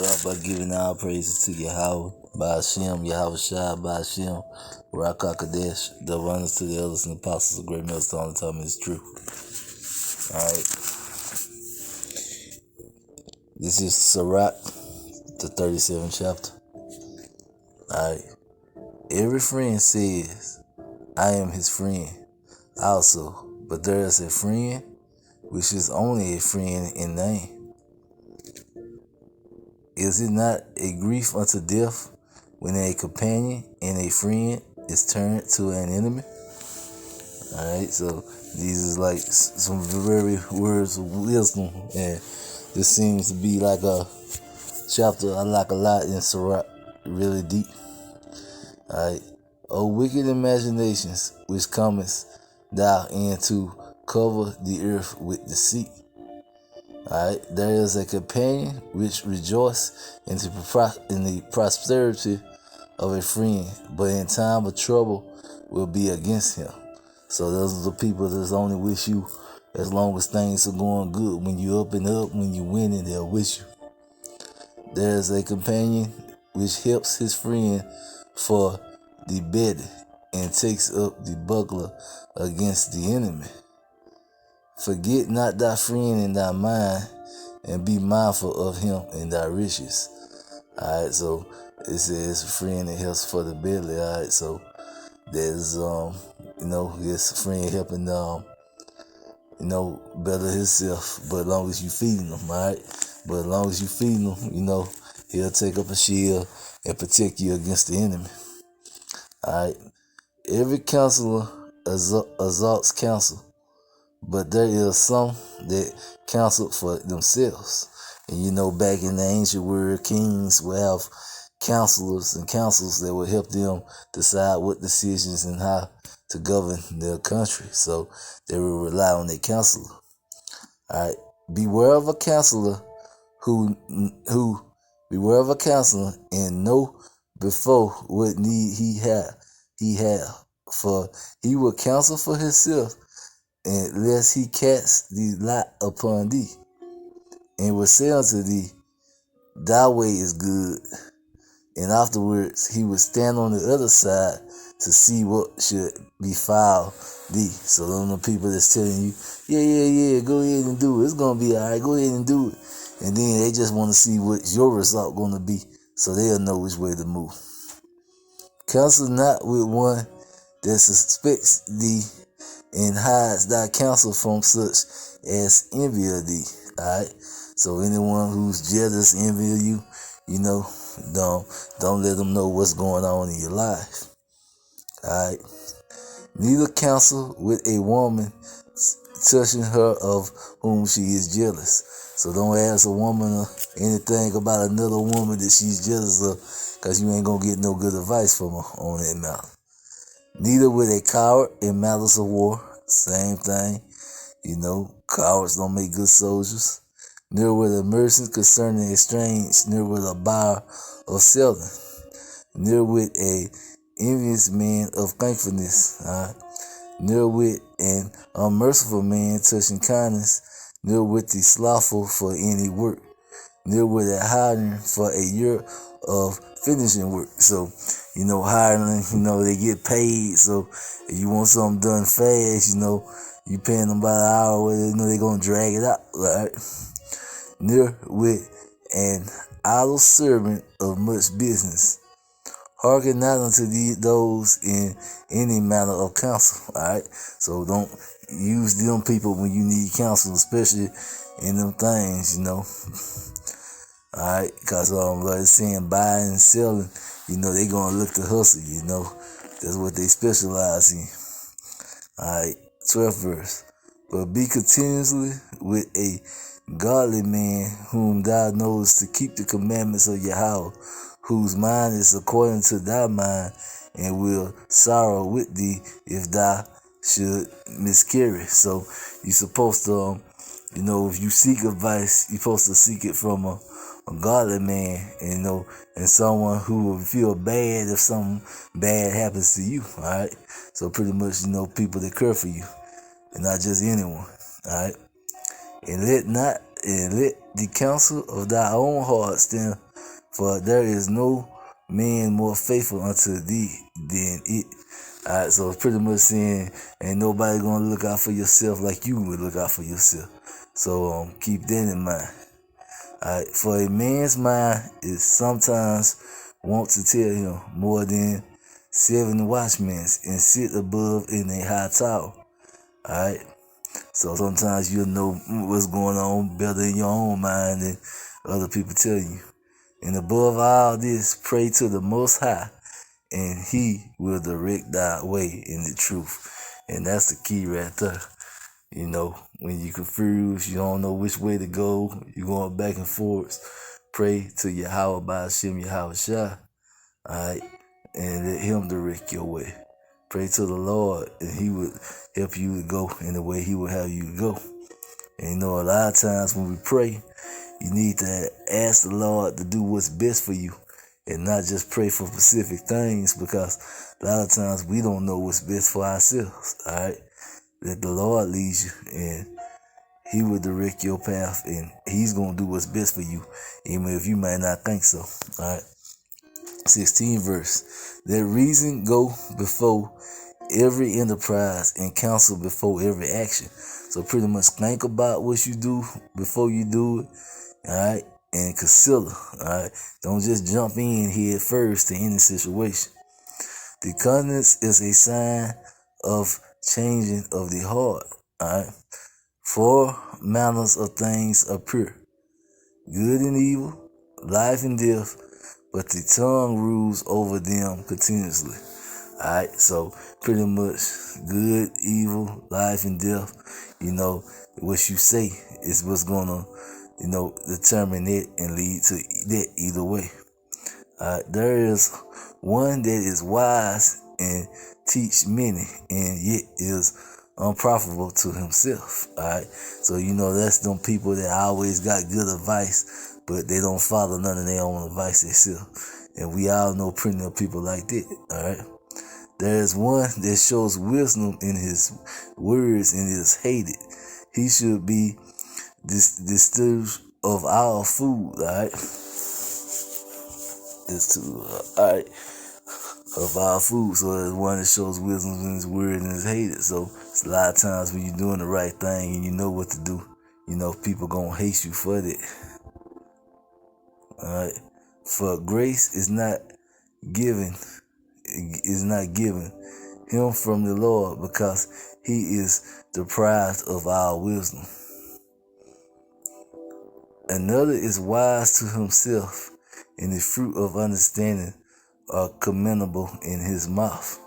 By giving all praises to Yahweh, by Hashem, Yahweh Shai, by Hashem, Ruach HaKodesh, the abundance to the elders and apostles of great millstone, tell me it's true. Alright. This is Sirach, the 37th chapter. Alright. Every friend says, I am his friend also, but there is a friend which is only a friend in name. Is it not a grief unto death when a companion and a friend is turned to an enemy? Alright, so these is like some very words of wisdom, and this seems to be like a chapter I like a lot in Sirach, really deep. Alright, O wicked imaginations which comest thou in to cover the earth with deceit. Alright, there is a companion which rejoices in the prosperity of a friend, but in time of trouble will be against him. So those are the people that only wish you as long as things are going good. When you up and up, when you winning, they'll wish you. There is a companion which helps his friend for the betting and takes up the buckler against the enemy. Forget not thy friend in thy mind, and be mindful of him in thy riches. Alright, so it says a friend that helps for the belly. Alright, so there's his friend helping better himself, but as long as you feeding him, alright? But as long as you feeding him, he'll take up a shield and protect you against the enemy. Alright. Every counselor exalts counsel, but there is some that counsel for themselves. And back in the ancient world, kings will have counselors and councils that will help them decide what decisions and how to govern their country. So they will rely on their counselor. Alright. Beware of a counselor beware of a counselor and know before what need he have. For he will counsel for himself, unless he cast the lot upon thee, and will say unto thee, thy way is good, and afterwards he will stand on the other side to see what should befall thee. So those are the people that's telling you, yeah, go ahead and do it, it's gonna be alright, go ahead and do it, and then they just want to see what your result gonna be, so they'll know which way to move. Counsel not with one that suspects thee, and hides thy counsel from such as envy of thee. Alright? So anyone who's jealous, envy of you, don't let them know what's going on in your life. Alright? Neither counsel with a woman touching her of whom she is jealous. So don't ask a woman or anything about another woman that she's jealous of, because you ain't gonna get no good advice from her on that matter. Neither with a coward in malice of war. Same thing. Cowards don't make good soldiers. Neither with a merchant concerning a strange. Neither with a buyer of selling. Neither with a envious man of thankfulness. Neither with an unmerciful man touching kindness. Neither with the slothful for any work. Neither with a hiring for a year of finishing work. So, hiring, they get paid. So if you want something done fast, you paying them by the hour, where they're going to drag it out, right? Near with an idle servant of much business. Hearken not unto those in any manner of counsel, alright? So don't use them people when you need counsel, especially in them things, Alright, because like it's saying buying and selling, they gonna look to hustle, That's what they specialize in. Alright, 12th verse. But be continuously with a godly man whom thou knowest to keep the commandments of Yahweh, whose mind is according to thy mind, and will sorrow with thee if thou should miscarry. So you're supposed to, if you seek advice, you're supposed to seek it from a godly man, and someone who will feel bad if something bad happens to you, alright? So pretty much, people that care for you, and not just anyone, alright? And let the counsel of thy own heart stand For there is no man more faithful unto thee than it. Alright, so it's pretty much saying ain't nobody gonna look out for yourself like you would look out for yourself. So keep that in mind. Alright, for a man's mind is sometimes wont to tell him more than 7 watchmen and sit above in a high tower. Alright, so sometimes you'll know what's going on better in your own mind than other people tell you. And above all this, pray to the Most High, and He will direct thy way in the truth. And that's the key right there. You know, when you confused, you don't know which way to go, you're going back and forth, pray to Yahweh Ba'ashem Yahweh Shah, alright, and let Him direct your way. Pray to the Lord, and He would help you to go in the way He would have you to go. And you know, a lot of times when we pray, you need to ask the Lord to do what's best for you and not just pray for specific things, because a lot of times we don't know what's best for ourselves, alright? Let the Lord lead you, and He will direct your path, and He's going to do what's best for you, even if you might not think so, alright? 16 verse. Let reason go before every enterprise and counsel before every action. So pretty much think about what you do before you do it, alright? And consider, alright? Don't just jump in head first to any situation. The countenance is a sign of changing of the heart, alright? 4 manners of things are pure, good and evil, life and death, but the tongue rules over them continuously. Alright, so pretty much good, evil, life, and death, you know, what you say is what's gonna, you know, determine it and lead to that either way. There is one that is wise and teach many, and yet is unprofitable to himself. Alright, so you know that's them people that always got good advice, but they don't follow none of their own advice themselves. And we all know plenty of people like that. Alright, there is one that shows wisdom in his words and is hated. He should be disturbed of our food. Alright, alright, of our food. So there's one that shows wisdom in his word and is hated. So it's a lot of times when you're doing the right thing and you know what to do, you know people gonna hate you for that. Alright, for grace is not given him from the Lord, because he is deprived of our wisdom. Another is wise to himself, and the fruit of understanding are commendable in his mouth.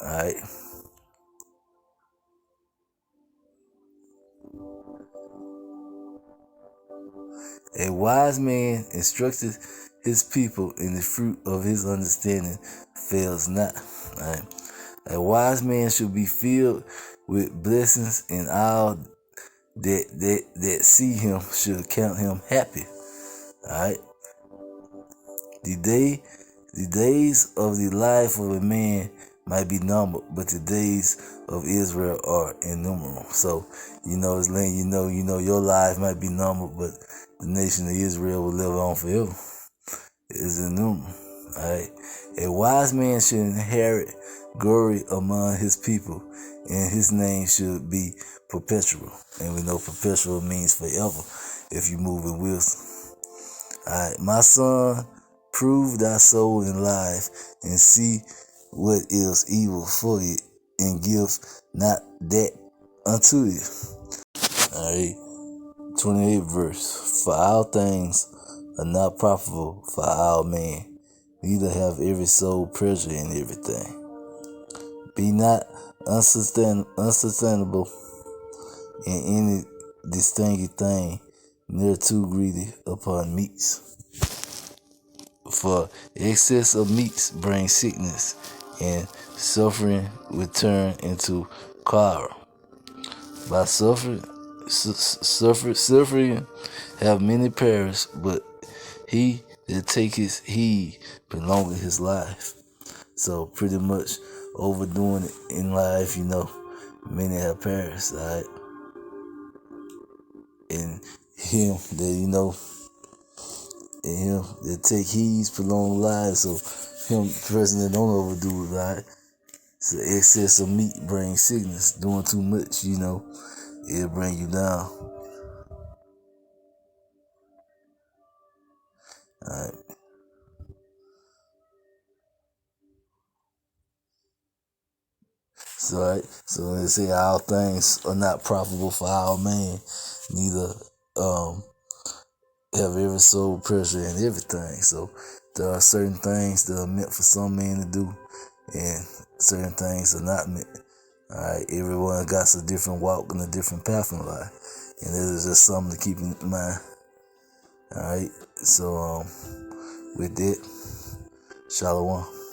Alright. A wise man instructed his people, in the fruit of his understanding fails not. Alright. A wise man should be filled with blessings, and all that see him should count him happy. Alright. The days of the life of a man might be numbered, but the days of Israel are innumerable. So, you know, it's letting you know, your life might be numbered, but the nation of Israel will live on forever. It's innumerable. Alright. A wise man should inherit glory among his people, and his name should be perpetual. And we know perpetual means forever if you move in wisdom. Alright, my son, prove thy soul in life, and see what is evil for it, and give not that unto it. Alright, 28 verse. For all things are not profitable for all men, neither have every soul pleasure in everything. Be not unsustainable in any distinct thing, neither too greedy upon meats. For excess of meats brings sickness, and suffering will turn into choler. By suffering have many perished, but he that taketh heed prolongeth his life. So pretty much overdoing it in life, you know, many have perished, alright? And him that, you know, and him that take heed prolong lives. So him, the person that don't overdo it, right? So excess of meat brings sickness. Doing too much, it'll bring you down. All right. So they say all things are not profitable for our man, neither have every soul pleasure in everything. So there are certain things that are meant for some men to do, and certain things are not meant. All right, everyone got a different walk and a different path in life, and it is just something to keep in mind. All right, so with that, Shalom.